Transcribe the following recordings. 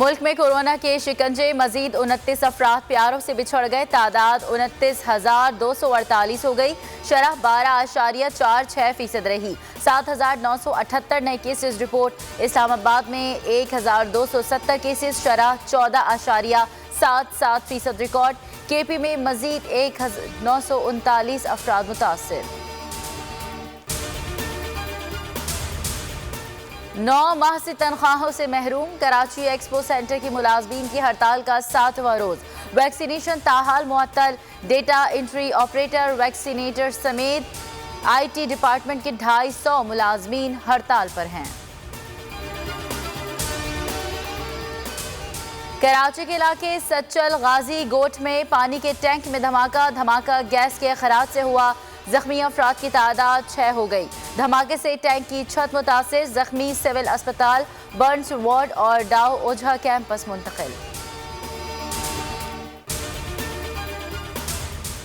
मुल्क में कोरोना के शिकंजे मजीद 29 अफराद प्यारों से बिछड़ गए। तादाद 29,248 हो गई। शरह 12.46% रही। 7,978 नए केसेस रिपोर्ट। इस्लामाबाद में 1,270 केसेस, शरह 14.77% रिकॉर्ड। केपी में मजीद 1,939 अफराद मुतासिर। 9 माह से तनख्वाहों से महरूम। कराची एक्सपो सेंटर की मुलाजमीन की हड़ताल का 7वां रोज। वैक्सीनेशन ताहाल मुअत्तल। डेटा एंट्री ऑपरेटर, वैक्सीनेटर समेत IT डिपार्टमेंट के 250 मुलाजमीन हड़ताल पर हैं। कराची के इलाके सच्चल गाजी गोट में पानी के टैंक में धमाका गैस के खराज से हुआ। जख्मी अफराद की तादाद 6 हो गई। धमाके से टैंक की छत मुतासिर। जख्मी सिविल अस्पताल, बर्न्स वार्ड और डाउ ओझा कैंपस मुंतकिल।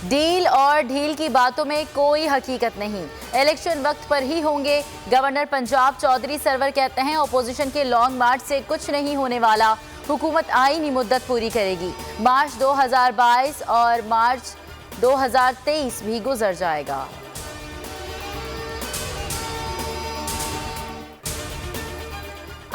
डील और ढील की बातों में कोई हकीकत नहीं। इलेक्शन वक्त पर ही होंगे। गवर्नर पंजाब चौधरी सरवर कहते हैं अपोजिशन के लॉन्ग मार्च से कुछ नहीं होने वाला। हुकूमत आईनी मुद्दत पूरी करेगी। मार्च 2022 और मार्च 2023 भी गुजर जाएगा।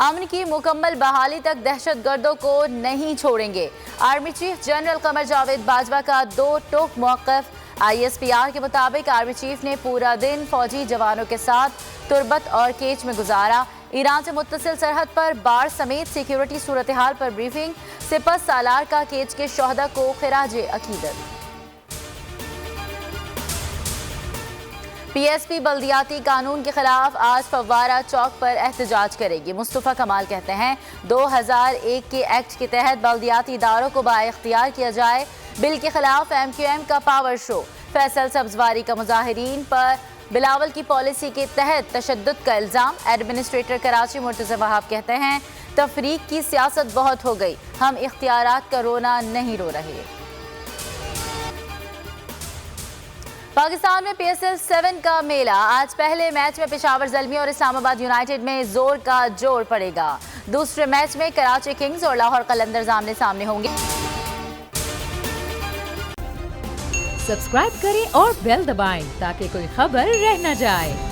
अमन की मुकम्मल बहाली तक दहशतगर्दों को नहीं छोड़ेंगे। Army chief general Qamar Javed Bajwa का 2 टोक मौक़िफ़। ISPR के मुताबिक आर्मी चीफ ने पूरा दिन फौजी जवानों के साथ तुरबत और केच में गुजारा। ईरान से मुत्तसिल सरहद पर बाढ़ समेत सिक्योरिटी सूरत हाल पर ब्रीफिंग। सिपह सालार का केच के शोहदा को खिराजे अकीदत। PSP बल्दियाती कानून के खिलाफ आज फव्वारा चौक पर एहतजाज करेगी। मुस्तफ़ा कमाल कहते हैं 2001 के एक्ट के तहत बल्दियाती इदारों को बाइख्तियार किया जाए। बिल के खिलाफ MQM का पावर शो। फैसल सब्जवारी का मुजाहिरीन पर बिलावल की पॉलिसी के तहत तशद्दुद का इल्ज़ाम। एडमिनिस्ट्रेटर कराची मुर्तज़ा वहाब कहते हैं तफरीक की सियासत बहुत हो गई, हम इख्तियारात का रोना नहीं रो रहे। पाकिस्तान में PSL 7 का मेला। आज पहले मैच में पेशावर ज़ल्मी और इस्लामाबाद यूनाइटेड में जोर का जोड़ पड़ेगा। दूसरे मैच में कराची किंग्स और लाहौर कलंदर्स आमने सामने होंगे। सब्सक्राइब करें और बेल दबाएं ताकि कोई खबर रह न जाए।